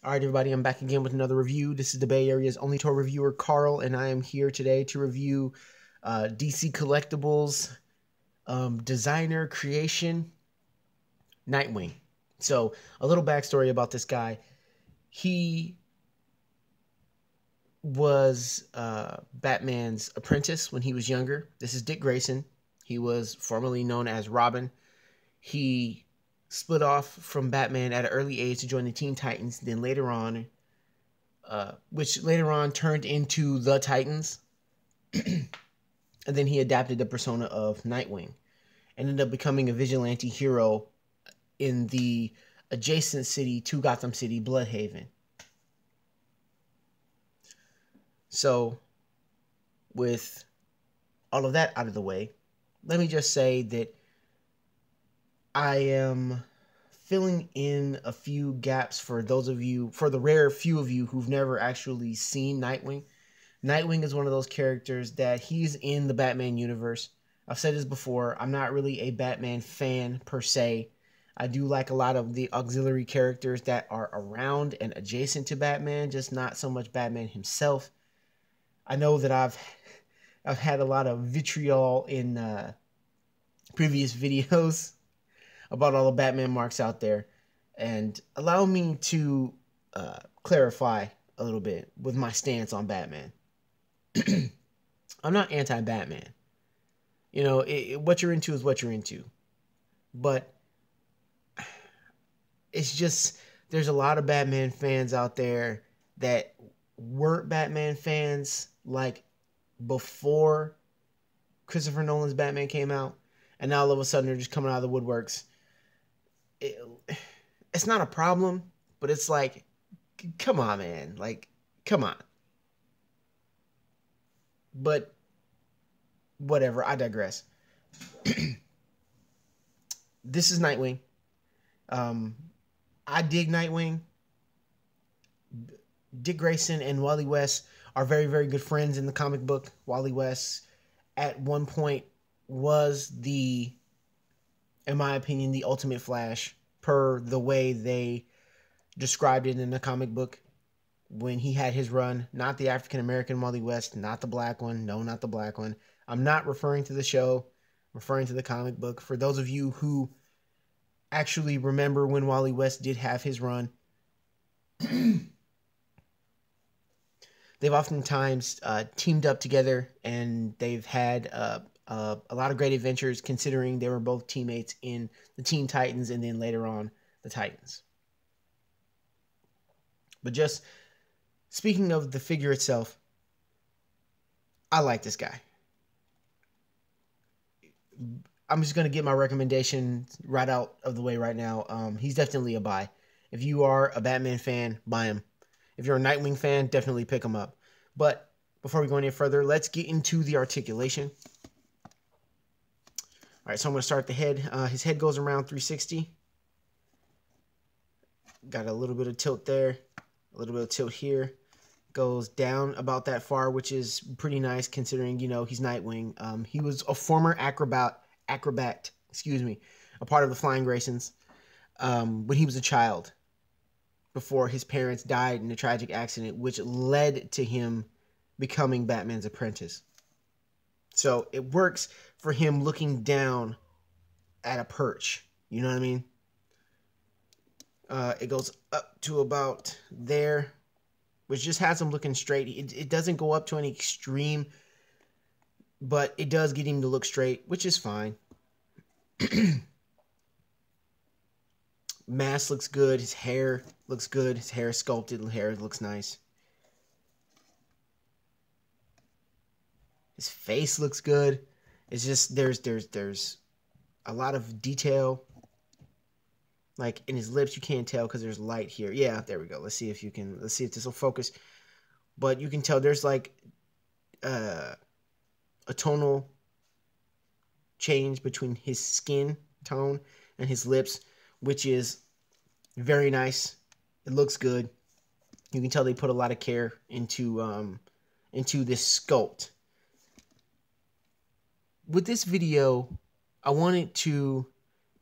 All right, everybody, I'm back again with another review. This is the Bay Area's only toy reviewer, Carl, and I am here today to review DC Collectibles designer creation, Nightwing. So, a little backstory about this guy. He was Batman's apprentice when he was younger. This is Dick Grayson. He was formerly known as Robin. He split off from Batman at an early age to join the Teen Titans. Then later on, which later on turned into the Titans. And then he adapted the persona of Nightwing. Ended up becoming a vigilante hero in the adjacent city to Gotham City, Bloodhaven. So, with all of that out of the way, let me just say that I am filling in a few gaps for those of you, for the rare few of you who've never actually seen Nightwing. Nightwing is one of those characters that he's in the Batman universe. I've said this before, I'm not really a Batman fan per se. I do like a lot of the auxiliary characters that are around and adjacent to Batman, just not so much Batman himself. I know that I've had a lot of vitriol in previous videos about all the Batman marks out there, and allow me to clarify a little bit with my stance on Batman. I'm not anti-Batman. You know, what you're into is what you're into. But it's just, there's a lot of Batman fans out there that weren't Batman fans like before Christopher Nolan's Batman came out, and now all of a sudden they're just coming out of the woodworks. It's not a problem, but it's like, come on, man. Like, come on. But whatever, I digress. This is Nightwing. I dig Nightwing. Dick Grayson and Wally West are very, very good friends in the comic book. Wally West, at one point, was the, in my opinion, the ultimate Flash, per the way they described it in the comic book when he had his run. Not the African-American Wally West, not the black one. No, not the black one. I'm not referring to the show, I'm referring to the comic book. For those of you who actually remember when Wally West did have his run, they've oftentimes teamed up together, and they've had a lot of great adventures, considering they were both teammates in the Teen Titans and then later on the Titans. But just speaking of the figure itself, I like this guy. I'm just going to get my recommendation right out of the way right now. He's definitely a buy. If you are a Batman fan, buy him. If you're a Nightwing fan, definitely pick him up. But before we go any further, let's get into the articulation. All right, so I'm going to start the head. His head goes around 360. Got a little bit of tilt there, a little bit of tilt here. Goes down about that far, which is pretty nice considering, you know, he's Nightwing. He was a former acrobat, a part of the Flying Graysons when he was a child, before his parents died in a tragic accident, which led to him becoming Batman's apprentice. So it works for him looking down at a perch. You know what I mean? It goes up to about there, which just has him looking straight. It doesn't go up to any extreme, but it does get him to look straight, which is fine. Mask looks good. His hair looks good. His hair is sculpted. His hair looks nice. His face looks good. It's just there's a lot of detail. Like in his lips, you can't tell because there's light here. Yeah, there we go. Let's see if this will focus. But you can tell there's like a tonal change between his skin tone and his lips, which is very nice. It looks good. You can tell they put a lot of care into this sculpt. With this video, I wanted to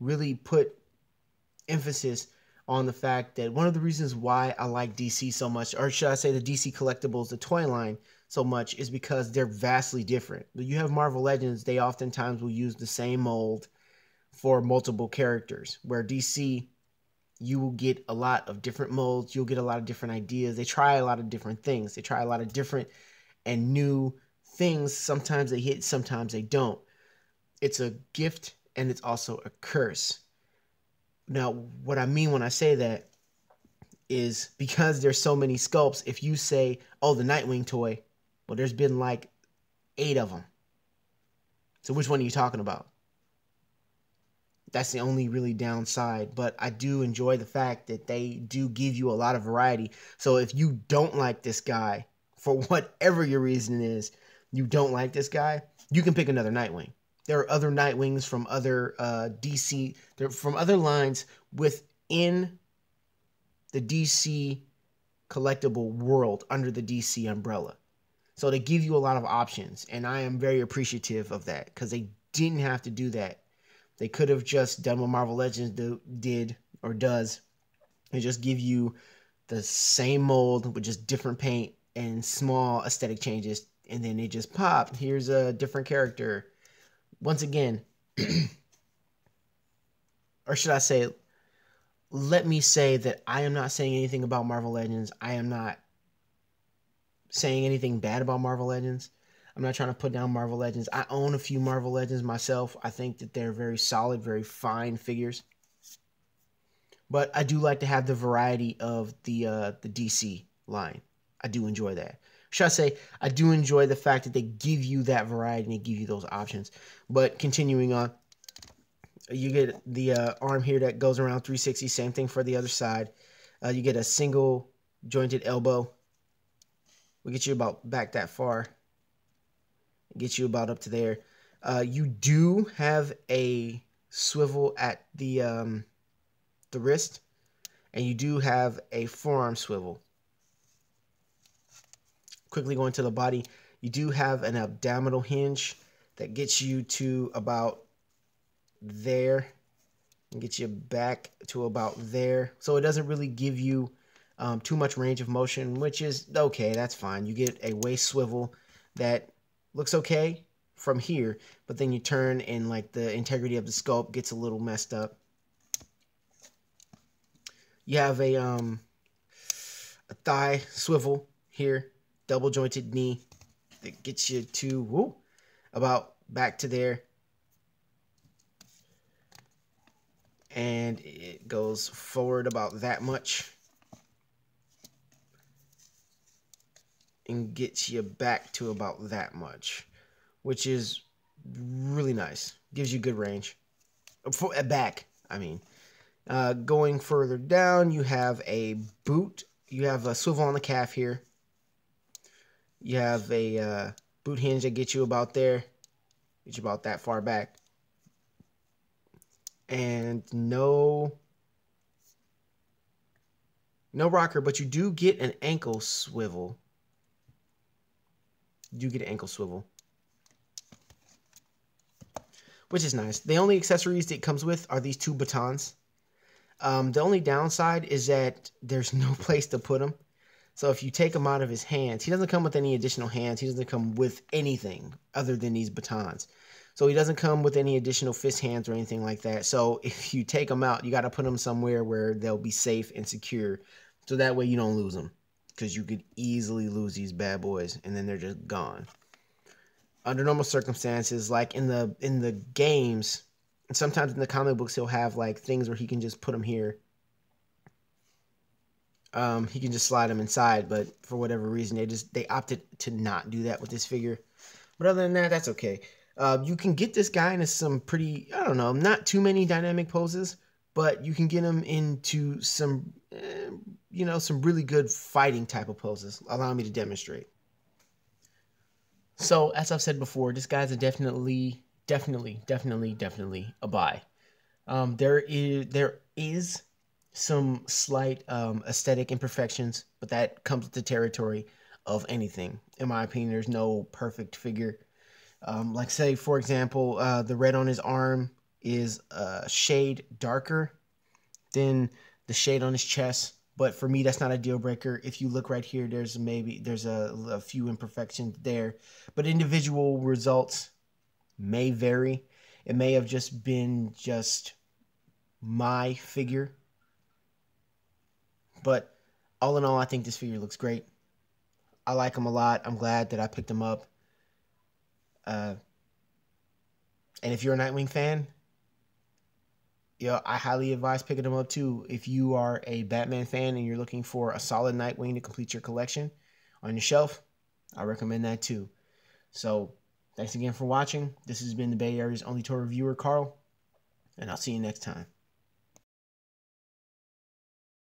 really put emphasis on the fact that one of the reasons why I like DC so much, or should I say the DC collectibles, the toy line, so much, is because they're vastly different. You have Marvel Legends, they oftentimes will use the same mold for multiple characters, where DC, you will get a lot of different molds, you'll get a lot of different ideas. They try a lot of different things. They try a lot of different and new things. Sometimes they hit, sometimes they don't. It's a gift and it's also a curse. Now, what I mean when I say that is because there's so many sculpts, if you say, oh, the Nightwing toy, well, there's been like 8 of them. So which one are you talking about? That's the only really downside, but I do enjoy the fact that they do give you a lot of variety. So if you don't like this guy, for whatever your reason is, you don't like this guy, you can pick another Nightwing. There are other Nightwings from other DC, they're from other lines within the DC collectible world under the DC umbrella. So they give you a lot of options, and I am very appreciative of that because they didn't have to do that. They could have just done what Marvel Legends did or does and just give you the same mold with just different paint and small aesthetic changes, and then it just popped. Here's a different character. Once again, or should I say, let me say that I am not saying anything about Marvel Legends. I am not saying anything bad about Marvel Legends. I'm not trying to put down Marvel Legends. I own a few Marvel Legends myself. I think that they're very solid, very fine figures. But I do like to have the variety of the DC line. I do enjoy that. Should I say, I do enjoy the fact that they give you that variety and they give you those options. But continuing on, you get the arm here that goes around 360. Same thing for the other side. You get a single jointed elbow. We'll get you about back that far. Get you about up to there. You do have a swivel at the wrist, and you do have a forearm swivel. Quickly going to the body, you do have an abdominal hinge that gets you to about there and gets you back to about there. So it doesn't really give you too much range of motion, which is okay. That's fine. You get a waist swivel that looks okay from here, but then you turn and like the integrity of the sculpt gets a little messed up. You have a thigh swivel here, double jointed knee that gets you to about back to there, and it goes forward about that much and gets you back to about that much, which is really nice. Gives you good range. For back, I mean. Going further down, you have a boot. You have a swivel on the calf here. You have a boot hinge that gets you about there. Gets you about that far back. And no rocker, but you do get an ankle swivel. You do get an ankle swivel, which is nice. The only accessories that it comes with are these 2 batons. The only downside is that there's no place to put them. So if you take him out of his hands, he doesn't come with any additional hands. He doesn't come with anything other than these batons. So he doesn't come with any additional fist hands or anything like that. So if you take them out, you got to put them somewhere where they'll be safe and secure. So that way you don't lose them. Because you could easily lose these bad boys and then they're just gone. Under normal circumstances, like in the games, and sometimes in the comic books, he'll have like things where he can just put them here. He can just slide them inside, but for whatever reason, they opted to not do that with this figure. But other than that, that's okay. You can get this guy into some pretty, I don't know, not too many dynamic poses, but you can get him into some, some really good fighting type of poses. Allow me to demonstrate. So, as I've said before, this guy's a definitely a buy. There is some slight aesthetic imperfections, but that comes with the territory of anything. In my opinion, there's no perfect figure. Like say, for example, the red on his arm is a shade darker than the shade on his chest. But for me, that's not a deal breaker. If you look right here, there's a few imperfections there, but individual results may vary. It may have just been just my figure, but all in all, I think this figure looks great. I like him a lot. I'm glad that I picked him up. And if you're a Nightwing fan, I highly advise picking them up too. If you are a Batman fan and you're looking for a solid Nightwing to complete your collection on your shelf, I recommend that too. So, thanks again for watching. This has been the Bay Area's only toy reviewer, Carl, and I'll see you next time.